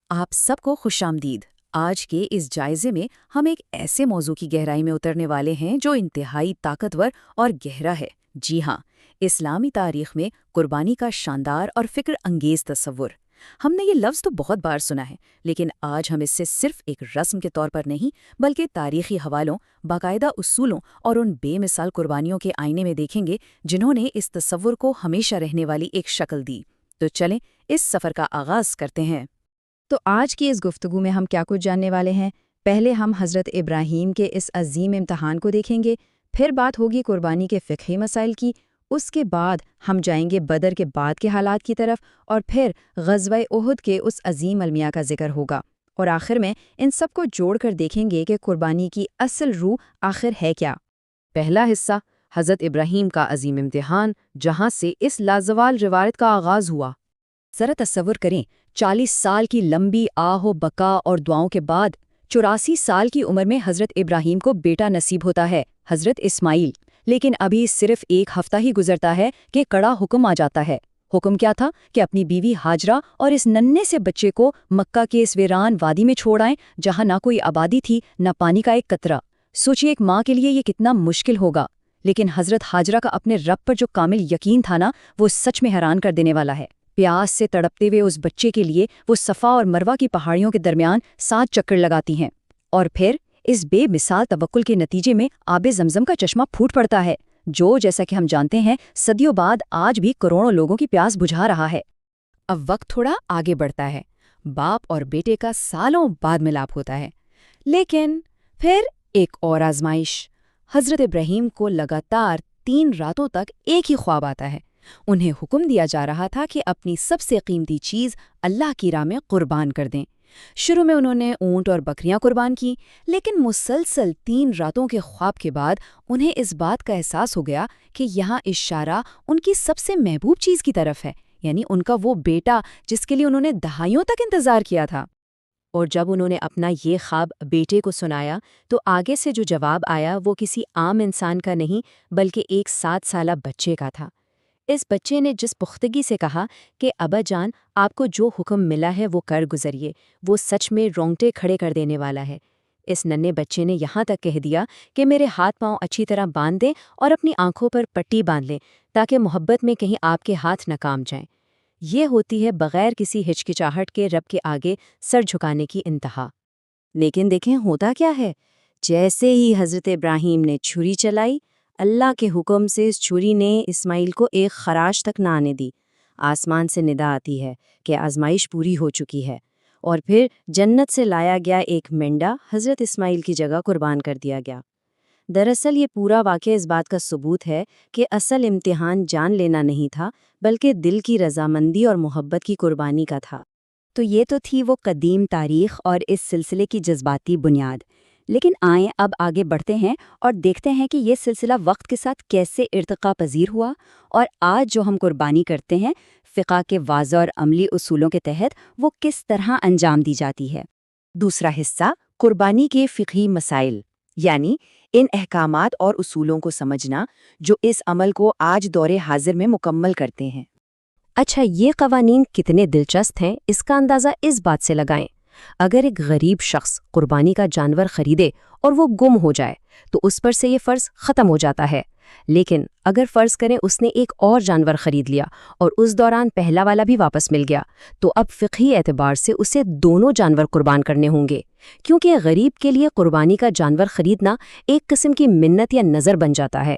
آپ سب کو خوش آمدید۔ آج کے اس جائزے میں ہم ایک ایسے موضوع کی گہرائی میں اترنے والے ہیں جو انتہائی طاقتور اور گہرا ہے۔ جی ہاں، اسلامی تاریخ میں قربانی کا شاندار اور فکر انگیز تصور۔ ہم نے یہ لفظ تو بہت بار سنا ہے، لیکن آج ہم اس سے صرف ایک رسم کے طور پر نہیں بلکہ تاریخی حوالوں، باقاعدہ اصولوں اور ان بے مثال قربانیوں کے آئینے میں دیکھیں گے جنہوں نے اس تصور کو ہمیشہ رہنے والی ایک شکل دی۔ تو چلیں اس سفر کا آغاز کرتے ہیں۔ تو آج کی اس گفتگو میں ہم کیا کچھ جاننے والے ہیں؟ پہلے ہم حضرت ابراہیم کے اس عظیم امتحان کو دیکھیں گے، پھر بات ہوگی قربانی کے فقہی مسائل کی، اس کے بعد ہم جائیں گے بدر کے بعد کے حالات کی طرف، اور پھر غزوہ احد کے اس عظیم المیہ کا ذکر ہوگا، اور آخر میں ان سب کو جوڑ کر دیکھیں گے کہ قربانی کی اصل روح آخر ہے کیا۔ پہلا حصہ، حضرت ابراہیم کا عظیم امتحان، جہاں سے اس لازوال روایت کا آغاز ہوا۔ ذرا تصور کریں، 40 سال کی لمبی آہ و بکا اور دعاؤں کے بعد 84 سال کی عمر میں حضرت ابراہیم کو بیٹا نصیب ہوتا ہے، حضرت اسماعیل۔ لیکن ابھی صرف ایک ہفتہ ہی گزرتا ہے کہ کڑا حکم آ جاتا ہے۔ حکم کیا تھا کہ اپنی بیوی ہاجرہ اور اس ننھے سے بچے کو مکہ کے اس ویران وادی میں چھوڑ آئیں، جہاں نہ کوئی آبادی تھی، نہ پانی کا ایک قطرہ۔ سوچئے ایک ماں کے لیے یہ کتنا مشکل ہوگا، لیکن حضرت ہاجرہ کا اپنے رب پر جو کامل یقین تھا نا، وہ سچ میں حیران کر دینے والا ہے۔ پیاس سے تڑپتے ہوئے اس بچے کے لیے وہ صفا اور مروہ کی پہاڑیوں کے درمیان 7 چکر لگاتی ہیں، اور پھر اس بے مثال توکل کے نتیجے میں آب زمزم کا چشمہ پھوٹ پڑتا ہے، جو جیسا کہ ہم جانتے ہیں صدیوں بعد آج بھی کروڑوں لوگوں کی پیاس بجھا رہا ہے۔ اب وقت تھوڑا آگے بڑھتا ہے، باپ اور بیٹے کا سالوں بعد ملاپ ہوتا ہے، لیکن پھر ایک اور آزمائش۔ حضرت ابراہیم کو لگاتار 3 راتوں تک ایک ہی خواب آتا ہے۔ انہیں حکم دیا جا رہا تھا کہ اپنی سب سے قیمتی چیز اللہ کی راہ میں قربان کر دیں۔ شروع میں انہوں نے اونٹ اور بکریاں قربان کی، لیکن مسلسل 3 راتوں کے خواب کے بعد انہیں اس بات کا احساس ہو گیا کہ یہاں اشارہ ان کی سب سے محبوب چیز کی طرف ہے، یعنی ان کا وہ بیٹا جس کے لیے انہوں نے دہائیوں تک انتظار کیا تھا۔ اور جب انہوں نے اپنا یہ خواب بیٹے کو سنایا تو آگے سے جو جواب آیا وہ کسی عام انسان کا نہیں بلکہ ایک 7 سالہ بچے کا تھا۔ اس بچے نے جس پختگی سے کہا کہ ابا جان، آپ کو جو حکم ملا ہے وہ کر گزریے، وہ سچ میں رونگٹے کھڑے کر دینے والا ہے۔ اس ننھے بچے نے یہاں تک کہہ دیا کہ میرے ہاتھ پاؤں اچھی طرح باندھ دیں اور اپنی آنکھوں پر پٹی باندھ لیں تاکہ محبت میں کہیں آپ کے ہاتھ نہ کام جائیں۔ یہ ہوتی ہے بغیر کسی ہچکچاہٹ کے رب کے آگے سر جھکانے کی انتہا۔ لیکن دیکھیں ہوتا کیا ہے، جیسے ہی حضرت ابراہیم نے چھری چلائی، اللہ کے حکم سے اس چھری نے اسماعیل کو ایک خراش تک نہ آنے دی۔ آسمان سے ندا آتی ہے کہ آزمائش پوری ہو چکی ہے، اور پھر جنت سے لایا گیا ایک مینڈا حضرت اسماعیل کی جگہ قربان کر دیا گیا۔ دراصل یہ پورا واقعہ اس بات کا ثبوت ہے کہ اصل امتحان جان لینا نہیں تھا بلکہ دل کی رضامندی اور محبت کی قربانی کا تھا۔ تو یہ تو تھی وہ قدیم تاریخ اور اس سلسلے کی جذباتی بنیاد، لیکن آئیں اب آگے بڑھتے ہیں اور دیکھتے ہیں کہ یہ سلسلہ وقت کے ساتھ کیسے ارتقا پذیر ہوا، اور آج جو ہم قربانی کرتے ہیں فقہ کے واضح اور عملی اصولوں کے تحت وہ کس طرح انجام دی جاتی ہے۔ دوسرا حصہ، قربانی کے فقہی مسائل، یعنی ان احکامات اور اصولوں کو سمجھنا جو اس عمل کو آج دور حاضر میں مکمل کرتے ہیں۔ اچھا، یہ قوانین کتنے دلچسپ ہیں اس کا اندازہ اس بات سے لگائیں۔ اگر ایک غریب شخص قربانی کا جانور خریدے اور وہ گم ہو جائے تو اس پر سے یہ فرض ختم ہو جاتا ہے، لیکن اگر فرض کریں اس نے ایک اور جانور خرید لیا اور اس دوران پہلا والا بھی واپس مل گیا تو اب فقہی اعتبار سے اسے دونوں جانور قربان کرنے ہوں گے، کیونکہ غریب کے لیے قربانی کا جانور خریدنا ایک قسم کی منت یا نظر بن جاتا ہے،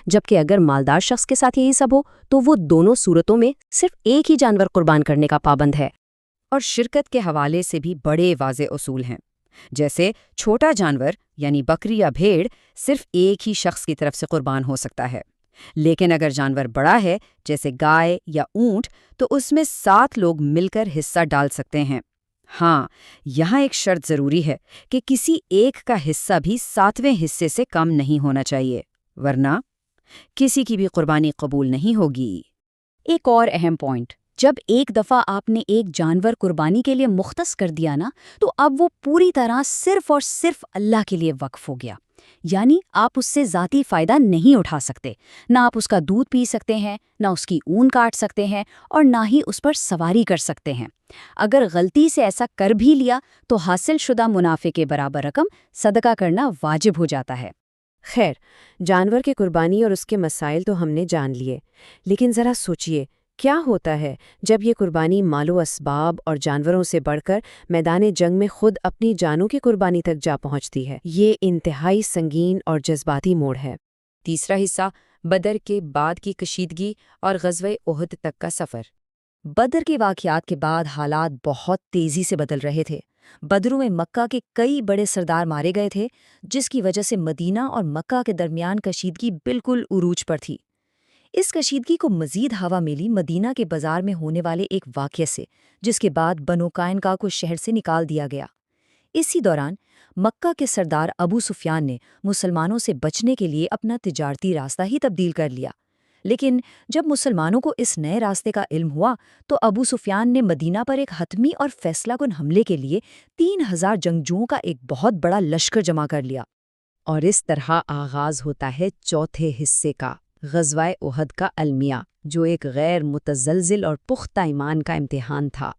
جبکہ اگر مالدار شخص کے ساتھ یہی سب ہو تو وہ دونوں صورتوں میں صرف ایک ہی جانور قربان کرنے کا پابند ہے۔ اور شرکت کے حوالے سے بھی بڑے واضح اصول ہیں، جیسے چھوٹا جانور یعنی بکری یا بھیڑ صرف ایک ہی شخص کی طرف سے قربان ہو سکتا ہے، لیکن اگر جانور بڑا ہے جیسے گائے یا اونٹ تو اس میں 7 لوگ مل کر حصہ ڈال سکتے ہیں۔ ہاں، یہاں ایک شرط ضروری ہے کہ کسی ایک کا حصہ بھی 7ویں حصے سے کم نہیں ہونا چاہیے، ورنہ کسی کی بھی قربانی قبول نہیں ہوگی۔ ایک اور اہم پوائنٹ، جب ایک دفعہ آپ نے ایک جانور قربانی کے لیے مختص کر دیا نا، تو اب وہ پوری طرح صرف اور صرف اللہ کے لیے وقف ہو گیا۔ یعنی آپ اس سے ذاتی فائدہ نہیں اٹھا سکتے، نہ آپ اس کا دودھ پی سکتے ہیں، نہ اس کی اون کاٹ سکتے ہیں، اور نہ ہی اس پر سواری کر سکتے ہیں۔ اگر غلطی سے ایسا کر بھی لیا تو حاصل شدہ منافع کے برابر رقم صدقہ کرنا واجب ہو جاتا ہے۔ خیر، جانور کی قربانی اور اس کے مسائل تو ہم نے جان لیے، لیکن ذرا سوچئے کیا ہوتا ہے جب یہ قربانی مال و اسباب اور جانوروں سے بڑھ کر میدان جنگ میں خود اپنی جانوں کی قربانی تک جا پہنچتی ہے؟ یہ انتہائی سنگین اور جذباتی موڑ ہے۔ تیسرا حصہ، بدر کے بعد کی کشیدگی اور غزوہ احد تک کا سفر۔ بدر کے واقعات کے بعد حالات بہت تیزی سے بدل رہے تھے۔ بدروں میں مکہ کے کئی بڑے سردار مارے گئے تھے، جس کی وجہ سے مدینہ اور مکہ کے درمیان کشیدگی بالکل عروج پر تھی۔ اس کشیدگی کو مزید ہوا ملی مدینہ کے بازار میں ہونے والے ایک واقعے سے، جس کے بعد بنو قینقاع کو شہر سے نکال دیا گیا۔ اسی دوران مکہ کے سردار ابو سفیان نے مسلمانوں سے بچنے کے لیے اپنا تجارتی راستہ ہی تبدیل کر لیا۔ لیکن جب مسلمانوں کو اس نئے راستے کا علم ہوا تو ابو سفیان نے مدینہ پر ایک حتمی اور فیصلہ کن حملے کے لیے 3000 جنگجوؤں کا ایک بہت بڑا لشکر جمع کر لیا۔ اور اس طرح آغاز ہوتا ہے چوتھے حصے کا، غزوہ احد کا المیہ، جو ایک غیر متزلزل اور پختہ ایمان کا امتحان تھا۔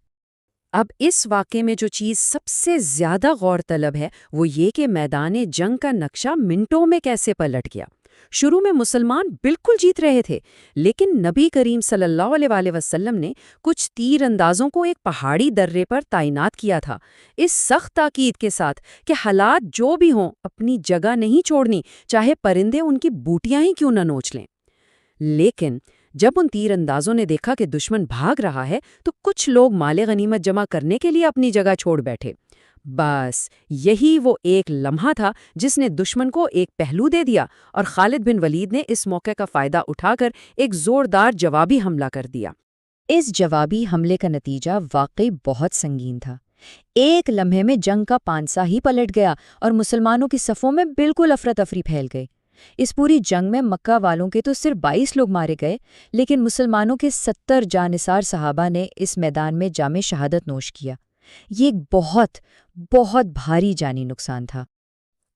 اب اس واقعے میں جو چیز سب سے زیادہ غور طلب ہے وہ یہ کہ میدان جنگ کا نقشہ منٹوں میں کیسے پلٹ گیا۔ شروع میں مسلمان بالکل جیت رہے تھے، لیکن نبی کریم صلی اللہ علیہ وآلہ وسلم نے کچھ تیر اندازوں کو ایک پہاڑی درے پر تعینات کیا تھا، اس سخت تاکید کے ساتھ کہ حالات جو بھی ہوں اپنی جگہ نہیں چھوڑنی، چاہے پرندے ان کی بوٹیاں ہی کیوں نہ نوچ لیں۔ لیکن جب ان تیر اندازوں نے دیکھا کہ دشمن بھاگ رہا ہے تو کچھ لوگ مال غنیمت جمع کرنے کے لیے اپنی جگہ چھوڑ بیٹھے۔ بس یہی وہ ایک لمحہ تھا جس نے دشمن کو ایک پہلو دے دیا، اور خالد بن ولید نے اس موقع کا فائدہ اٹھا کر ایک زوردار جوابی حملہ کر دیا۔ اس جوابی حملے کا نتیجہ واقعی بہت سنگین تھا۔ ایک لمحے میں جنگ کا پانسا ہی پلٹ گیا اور مسلمانوں کی صفوں میں بالکل افراتفری پھیل گئی۔ اس پوری جنگ میں مکہ والوں کے تو صرف 22 لوگ مارے گئے، لیکن مسلمانوں کے 70 جانثار صحابہ نے اس میدان میں جام شہادت نوش کیا۔ یہ ایک بہت بہت بھاری جانی نقصان تھا۔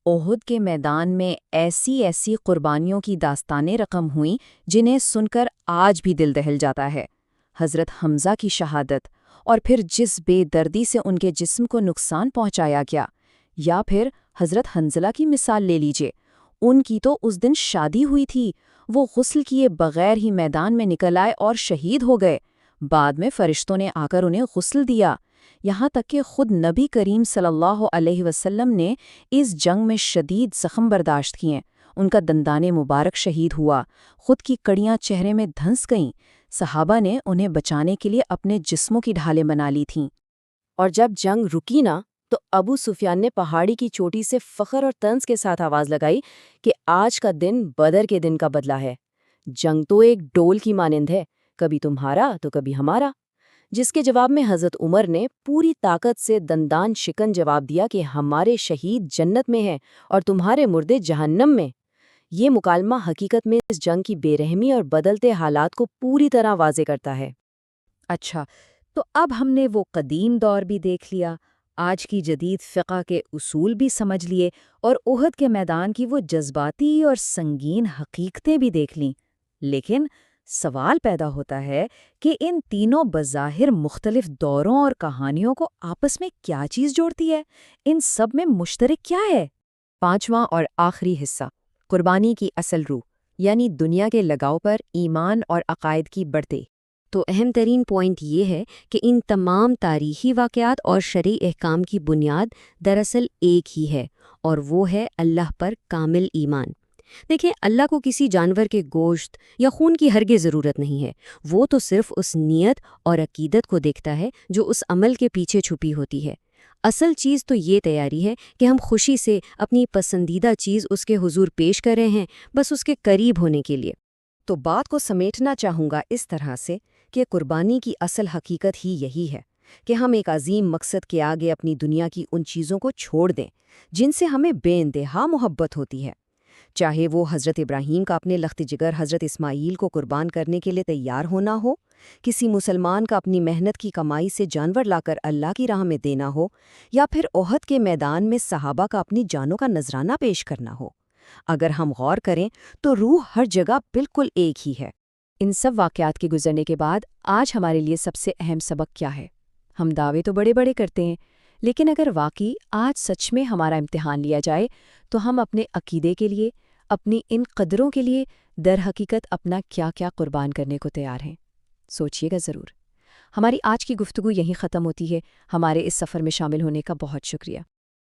احد کے میدان میں ایسی قربانیوں کی داستانیں رقم ہوئیں جنہیں سن کر آج بھی دل دہل جاتا ہے۔ حضرت حمزہ کی شہادت، اور پھر جس بے دردی سے ان کے جسم کو نقصان پہنچایا گیا، یا پھر حضرت حنظلہ کی مثال لے لیجئے، ان کی تو اس دن شادی ہوئی تھی، وہ غسل کیے بغیر ہی میدان میں نکل آئے اور شہید ہو گئے۔ بعد میں فرشتوں نے آ کر انہیں غسل دیا، یہاں تک کہ خود نبی کریم صلی اللہ علیہ وسلم نے اس جنگ میں شدید زخم برداشت کیے، ان کا دندان مبارک شہید ہوا، خود کی کڑیاں چہرے میں دھنس گئیں۔ صحابہ نے انہیں بچانے کے لیے اپنے جسموں کی ڈھالیں بنا لی تھیں۔ اور جب جنگ رکی نا تو ابو سفیان نے پہاڑی کی چوٹی سے فخر اور طنز کے ساتھ آواز لگائی کہ آج کا دن بدر کے دن کا بدلہ ہے۔ جنگ تو ایک ڈول کی مانند ہے، کبھی تمہارا تو کبھی ہمارا۔ جس کے جواب میں حضرت عمر نے پوری طاقت سے دندان شکن جواب دیا کہ ہمارے شہید جنت میں ہیں اور تمہارے مردے جہنم میں۔ یہ مکالمہ حقیقت میں اس جنگ کی بے رحمی اور بدلتے حالات کو پوری طرح واضح کرتا ہے۔ اچھا، تو اب ہم نے وہ قدیم دور بھی دیکھ لیا، آج کی جدید فقہ کے اصول بھی سمجھ لیے، اور احد کے میدان کی وہ جذباتی اور سنگین حقیقتیں بھی دیکھ لیں۔ لیکن سوال پیدا ہوتا ہے کہ ان تینوں بظاہر مختلف دوروں اور کہانیوں کو آپس میں کیا چیز جوڑتی ہے؟ ان سب میں مشترک کیا ہے؟ پانچواں اور آخری حصہ، قربانی کی اصل روح، یعنی دنیا کے لگاؤ پر ایمان اور عقائد کی بڑھتے۔ تو اہم ترین پوائنٹ یہ ہے کہ ان تمام تاریخی واقعات اور شرعی احکام کی بنیاد دراصل ایک ہی ہے، اور وہ ہے اللہ پر کامل ایمان۔ دیکھیں، اللہ کو کسی جانور کے گوشت یا خون کی ہرگز ضرورت نہیں ہے، وہ تو صرف اس نیت اور عقیدت کو دیکھتا ہے جو اس عمل کے پیچھے چھپی ہوتی ہے۔ اصل چیز تو یہ تیاری ہے کہ ہم خوشی سے اپنی پسندیدہ چیز اس کے حضور پیش کر رہے ہیں، بس اس کے قریب ہونے کے لیے۔ تو بات کو سمیٹنا چاہوں گا اس طرح سے کہ قربانی کی اصل حقیقت ہی یہی ہے کہ ہم ایک عظیم مقصد کے آگے اپنی دنیا کی ان چیزوں کو چھوڑ دیں جن سے ہمیں بے انتہا محبت ہوتی ہے۔ چاہے وہ حضرت ابراہیم کا اپنے لخت جگر حضرت اسماعیل کو قربان کرنے کے لیے تیار ہونا ہو، کسی مسلمان کا اپنی محنت کی کمائی سے جانور لا کر اللہ کی راہ میں دینا ہو، یا پھر احد کے میدان میں صحابہ کا اپنی جانوں کا نذرانہ پیش کرنا ہو، اگر ہم غور کریں تو روح ہر جگہ بالکل ایک ہی ہے۔ ان سب واقعات کے گزرنے کے بعد آج ہمارے لیے سب سے اہم سبق کیا ہے؟ ہم دعوے تو بڑے بڑے کرتے ہیں، لیکن اگر واقعی آج سچ میں ہمارا امتحان لیا جائے تو ہم اپنے عقیدے کے لیے، اپنی ان قدروں کے لیے در حقیقت اپنا کیا کیا قربان کرنے کو تیار ہیں؟ سوچئے گا ضرور۔ ہماری آج کی گفتگو یہیں ختم ہوتی ہے۔ ہمارے اس سفر میں شامل ہونے کا بہت شکریہ۔